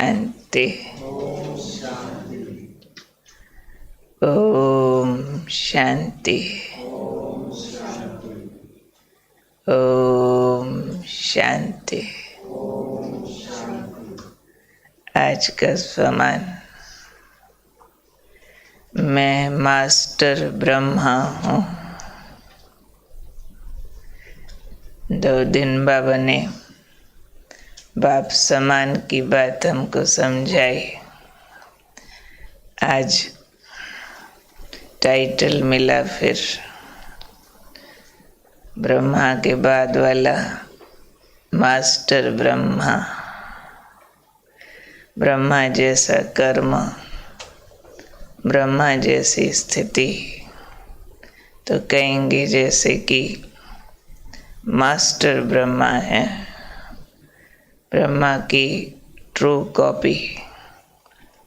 शांति। ओम शांति। ओम शांति। आज का समान मैं मास्टर ब्रह्मा हूँ। 2 दिन बाबा ने बाप समान की बात हमको समझाई। आज टाइटल मिला फिर ब्रह्मा के बाद वाला मास्टर ब्रह्मा। ब्रह्मा जैसा कर्म, ब्रह्मा जैसी स्थिति, तो कहेंगे जैसे कि मास्टर ब्रह्मा है, ब्रह्मा की ट्रू कॉपी।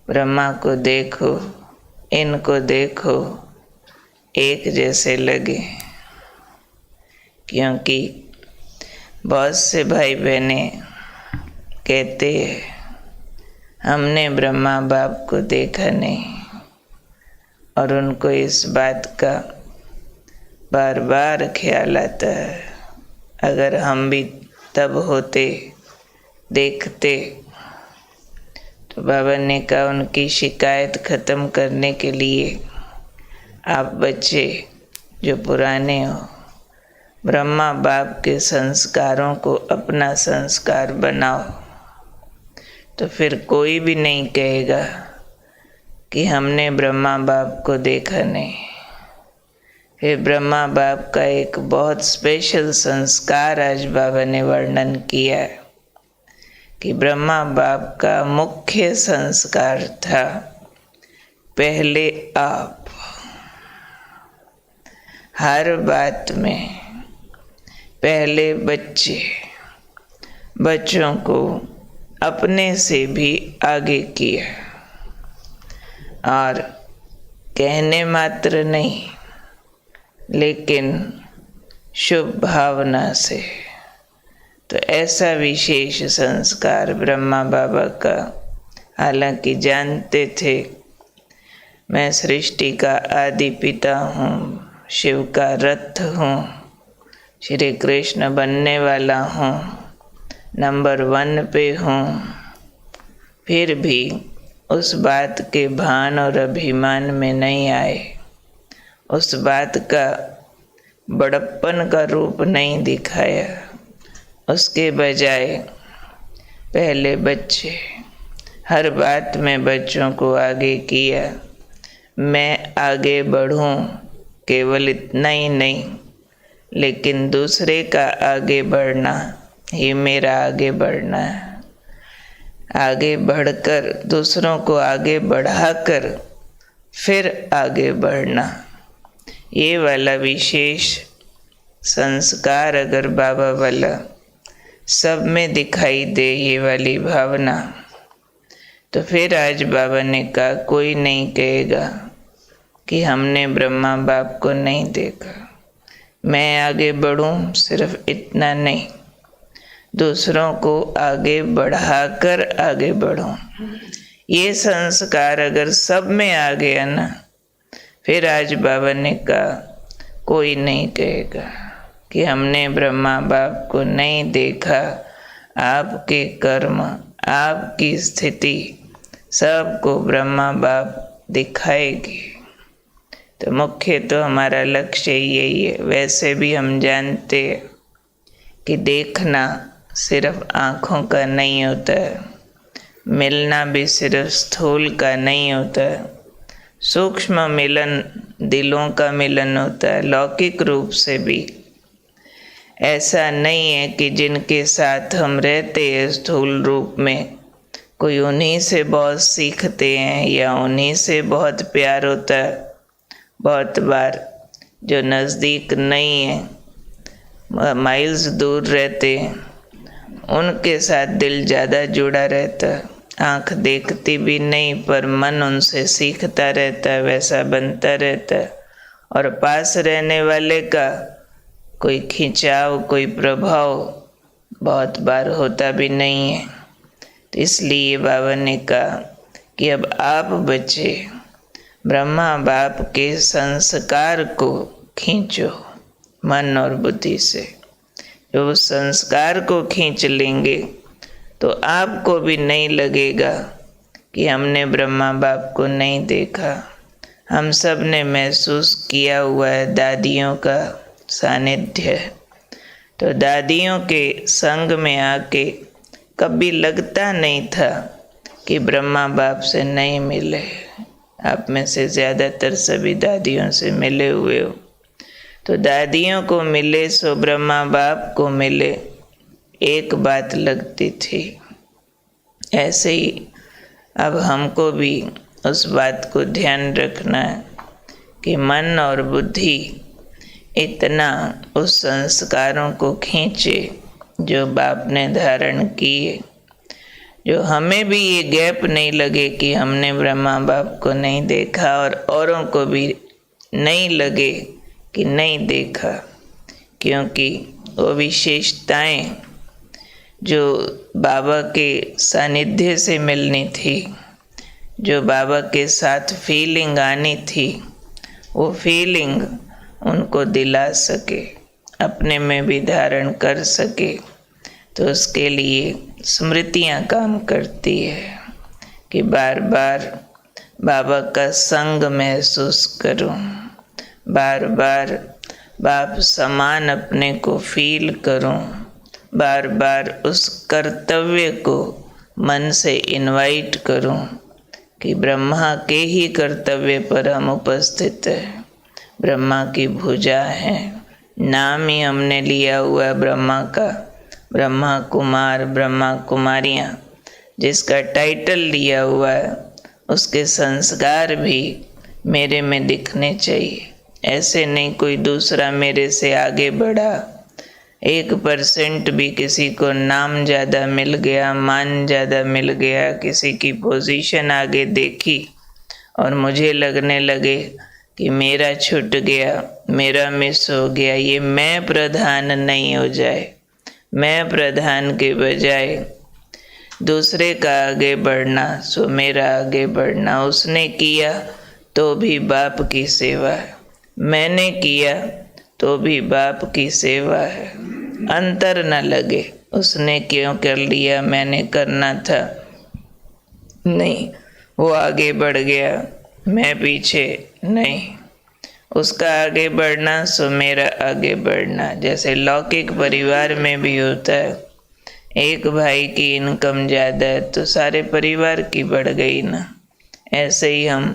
ब्रह्मा को देखो, इनको देखो, एक जैसे लगे, क्योंकि बहुत से भाई बहने कहते हैं हमने ब्रह्मा बाप को देखा नहीं, और उनको इस बात का बार बार ख्याल आता है, अगर हम भी तब होते, देखते। तो बाबा ने कहा उनकी शिकायत ख़त्म करने के लिए आप बच्चे जो पुराने हो, ब्रह्मा बाप के संस्कारों को अपना संस्कार बनाओ, तो फिर कोई भी नहीं कहेगा कि हमने ब्रह्मा बाप को देखा नहीं। फिर ब्रह्मा बाप का एक बहुत स्पेशल संस्कार आज बाबा ने वर्णन किया है कि ब्रह्मा बाप का मुख्य संस्कार था पहले आप। हर बात में पहले बच्चे, बच्चों को अपने से भी आगे किया, और कहने मात्र नहीं लेकिन शुभ भावना से। तो ऐसा विशेष संस्कार ब्रह्मा बाबा का, हालांकि जानते थे मैं सृष्टि का आदि पिता हूँ, शिव का रथ हूँ, श्री कृष्ण बनने वाला हूँ, नंबर 1 पे हूँ, फिर भी उस बात के भान और अभिमान में नहीं आए, उस बात का बड़प्पन का रूप नहीं दिखाया। उसके बजाय पहले बच्चे, हर बात में बच्चों को आगे किया। मैं आगे बढ़ूं, केवल इतना ही नहीं, लेकिन दूसरे का आगे बढ़ना ही मेरा आगे बढ़ना है। आगे बढ़कर, दूसरों को आगे बढ़ाकर फिर आगे बढ़ना, ये वाला विशेष संस्कार अगर बाबा वाला सब में दिखाई दे, ये वाली भावना, तो फिर आज बाबा ने कहा कोई नहीं कहेगा कि हमने ब्रह्मा बाप को नहीं देखा। मैं आगे बढ़ूं, सिर्फ इतना नहीं, दूसरों को आगे बढ़ाकर आगे बढ़ूं। ये संस्कार अगर सब में आ गया ना, फिर आज बाबा ने कहा कोई नहीं कहेगा कि हमने ब्रह्मा बाप को नहीं देखा। आपके कर्म, आपकी स्थिति सबको ब्रह्मा बाप दिखाएगी। तो मुख्य तो हमारा लक्ष्य यही है। वैसे भी हम जानते हैं कि देखना सिर्फ आँखों का नहीं होता है, मिलना भी सिर्फ स्थूल का नहीं होता है, सूक्ष्म मिलन दिलों का मिलन होता है। लौकिक रूप से भी ऐसा नहीं है कि जिनके साथ हम रहते हैं स्थूल रूप में, कोई उन्हीं से बहुत सीखते हैं या उन्हीं से बहुत प्यार होता है। बहुत बार जो नज़दीक नहीं है, माइल्स दूर रहते हैं, उनके साथ दिल ज़्यादा जुड़ा रहता है। आँख देखती भी नहीं पर मन उनसे सीखता रहता है, वैसा बनता रहता है। और पास रहने वाले का कोई खिंचाव, कोई प्रभाव बहुत बार होता भी नहीं है। तो इसलिए बाबा ने कहा कि अब आप बचे, ब्रह्मा बाप के संस्कार को खींचो मन और बुद्धि से। जो उस संस्कार को खींच लेंगे तो आपको भी नहीं लगेगा कि हमने ब्रह्मा बाप को नहीं देखा। हम सब ने महसूस किया हुआ है दादियों का सानिध्य। तो दादियों के संग में आके कभी लगता नहीं था कि ब्रह्मा बाप से नहीं मिले। आप में से ज़्यादातर सभी दादियों से मिले हुए हो। तो दादियों को मिले सो ब्रह्मा बाप को मिले, एक बात लगती थी। ऐसे ही अब हमको भी उस बात को ध्यान रखना है कि मन और बुद्धि इतना उस संस्कारों को खींचे जो बाप ने धारण किए, जो हमें भी ये गैप नहीं लगे कि हमने ब्रह्मा बाप को नहीं देखा और औरों को भी नहीं लगे कि नहीं देखा। क्योंकि वो विशेषताएं जो बाबा के सानिध्य से मिलनी थी, जो बाबा के साथ फीलिंग आनी थी, वो फीलिंग उनको दिला सके, अपने में भी धारण कर सके। तो उसके लिए स्मृतियाँ काम करती है कि बार बार बाबा का संग महसूस करूं, बार बार बाप समान अपने को फील करूं, बार बार उस कर्तव्य को मन से इनवाइट करूं कि ब्रह्मा के ही कर्तव्य पर हम उपस्थित हैं। ब्रह्मा की भुजा है, नाम ही हमने लिया हुआ है ब्रह्मा का, ब्रह्मा कुमार ब्रह्मा कुमारियाँ, जिसका टाइटल लिया हुआ है उसके संस्कार भी मेरे में दिखने चाहिए। ऐसे नहीं कोई दूसरा मेरे से आगे बढ़ा, 1% भी किसी को नाम ज़्यादा मिल गया, मान ज़्यादा मिल गया, किसी की पोजीशन आगे देखी और मुझे लगने लगे कि मेरा छूट गया, मेरा मिस हो गया, ये मैं प्रधान नहीं हो जाए। मैं प्रधान के बजाय दूसरे का आगे बढ़ना, सो मेरा आगे बढ़ना। उसने किया तो भी बाप की सेवा है, मैंने किया तो भी बाप की सेवा है। अंतर न लगे उसने क्यों कर लिया, मैंने करना था नहीं, वो आगे बढ़ गया मैं पीछे नहीं, उसका आगे बढ़ना सो मेरा आगे बढ़ना। जैसे लौकिक परिवार में भी होता है, एक भाई की इनकम ज़्यादा है तो सारे परिवार की बढ़ गई ना। ऐसे ही हम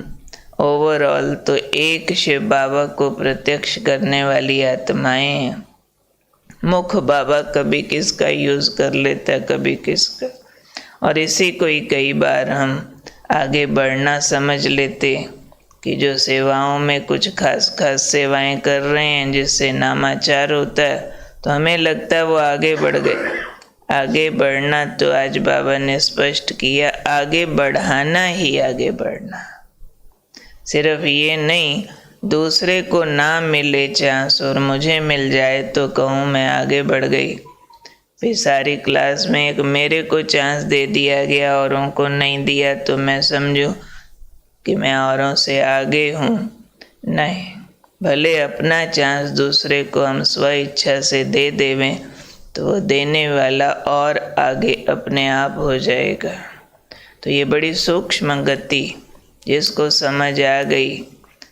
ओवरऑल तो एक शिव बाबा को प्रत्यक्ष करने वाली आत्माएं हैं। मुख बाबा कभी किसका यूज़ कर लेता है, कभी किसका, और इसी को ही कई बार हम आगे बढ़ना समझ लेते कि जो सेवाओं में कुछ खास खास सेवाएं कर रहे हैं जिससे नामाचार होता है तो हमें लगता है वो आगे बढ़ गए। आगे बढ़ना तो आज बाबा ने स्पष्ट किया, आगे बढ़ाना ही आगे बढ़ना। सिर्फ ये नहीं दूसरे को ना मिले चांस और मुझे मिल जाए तो कहूँ मैं आगे बढ़ गई। फिर सारी क्लास में एक मेरे को चांस दे दिया गया औरों को नहीं दिया तो मैं समझूं कि मैं औरों से आगे हूँ। नहीं, भले अपना चांस दूसरे को हम स्व इच्छा से दे देवें तो वो देने वाला और आगे अपने आप हो जाएगा। तो ये बड़ी सूक्ष्म गति जिसको समझ आ गई,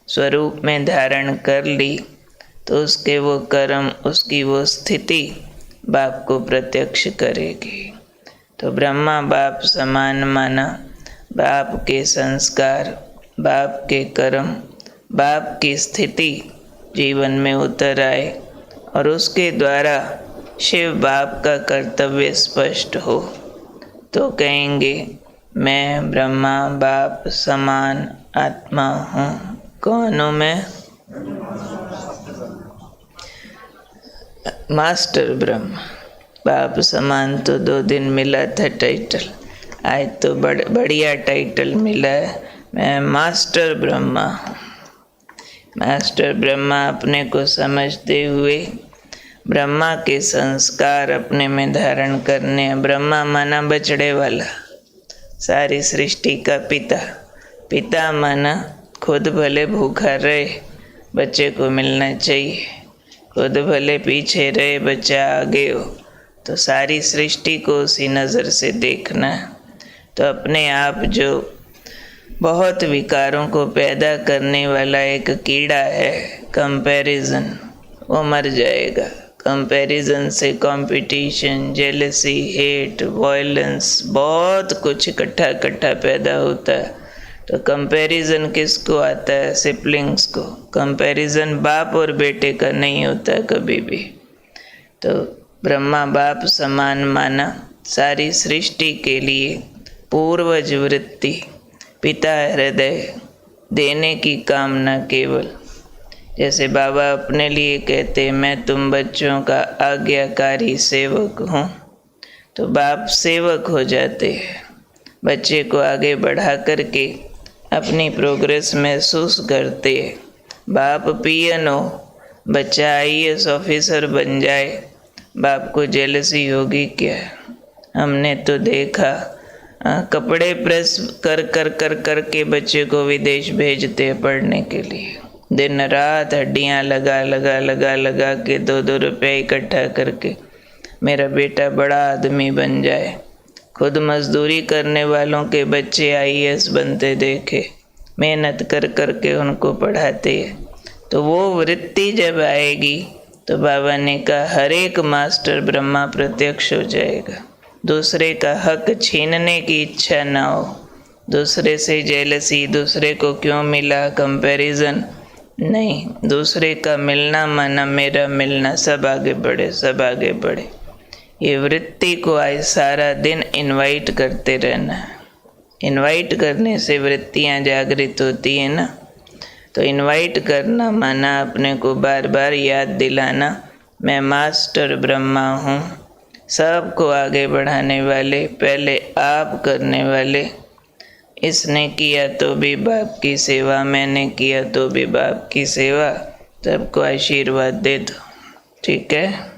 स्वरूप में धारण कर ली, तो उसके वो कर्म, उसकी वो स्थिति बाप को प्रत्यक्ष करेगी। तो ब्रह्मा बाप समान माना, बाप के संस्कार, बाप के कर्म, बाप की स्थिति जीवन में उतर आए और उसके द्वारा शिव बाप का कर्तव्य स्पष्ट हो तो कहेंगे मैं ब्रह्मा बाप समान आत्मा हूँ। कौन हूँ मैं? मास्टर ब्रह्मा। बाप समान तो 2 दिन मिला था टाइटल, आज तो बढ़िया टाइटल मिला है, मैं मास्टर ब्रह्मा हूँ। मास्टर ब्रह्मा अपने को समझते हुए ब्रह्मा के संस्कार अपने में धारण करने। ब्रह्मा माना बछड़े वाला, सारी सृष्टि का पिता। पिता माना खुद भले भूखा रहे, बच्चे को मिलना चाहिए, खुद भले पीछे रहे, बच्चा आगे हो, तो सारी सृष्टि को उसी नज़र से देखना है। तो अपने आप जो बहुत विकारों को पैदा करने वाला एक कीड़ा है कंपैरिजन, वो मर जाएगा। कंपैरिजन से कंपटीशन, जेलसी, हेट, वायलेंस, बहुत कुछ इकट्ठा इकट्ठा पैदा होता है। तो कंपैरिजन किसको आता है? सिबलिंग्स को। कंपैरिजन बाप और बेटे का नहीं होता कभी भी। तो ब्रह्मा बाप समान माना, सारी सृष्टि के लिए पूर्वज वृत्ति, पिता हृदय, देने की कामना केवल। जैसे बाबा अपने लिए कहते, मैं तुम बच्चों का आज्ञाकारी सेवक हूँ, तो बाप सेवक हो जाते हैं। बच्चे को आगे बढ़ा करके अपनी प्रोग्रेस महसूस करते हैं। बाप पियन हो, बच्चा IAS ऑफिसर बन जाए, बाप को जेलसी होगी क्या? हमने तो देखा, कपड़े प्रेस कर कर कर कर के बच्चे को विदेश भेजते हैं पढ़ने के लिए। दिन रात हड्डियाँ लगा लगा लगा लगा के 2-2 रुपये इकट्ठा करके मेरा बेटा बड़ा आदमी बन जाए। खुद मजदूरी करने वालों के बच्चे IAS बनते देखे, मेहनत कर कर के उनको पढ़ाते हैं। तो वो वृत्ति जब आएगी तो बाबा ने कहा हर एक मास्टर ब्रह्मा प्रत्यक्ष हो जाएगा। दूसरे का हक छीनने की इच्छा ना हो, दूसरे से जेलसी, दूसरे को क्यों मिला, कंपैरिजन नहीं, दूसरे का मिलना माना मेरा मिलना, सब आगे बढ़े, सब आगे बढ़े। ये वृत्ति को आज सारा दिन इनवाइट करते रहना है। इनवाइट करने से वृत्तियाँ जागृत होती है ना। तो इनवाइट करना माना अपने को बार बार याद दिलाना, मैं मास्टर ब्रह्मा हूँ, सबको आगे बढ़ाने वाले, पहले आप करने वाले। इसने किया तो भी बाप की सेवा, मैंने किया तो भी बाप की सेवा। सबको आशीर्वाद दे दो, ठीक है।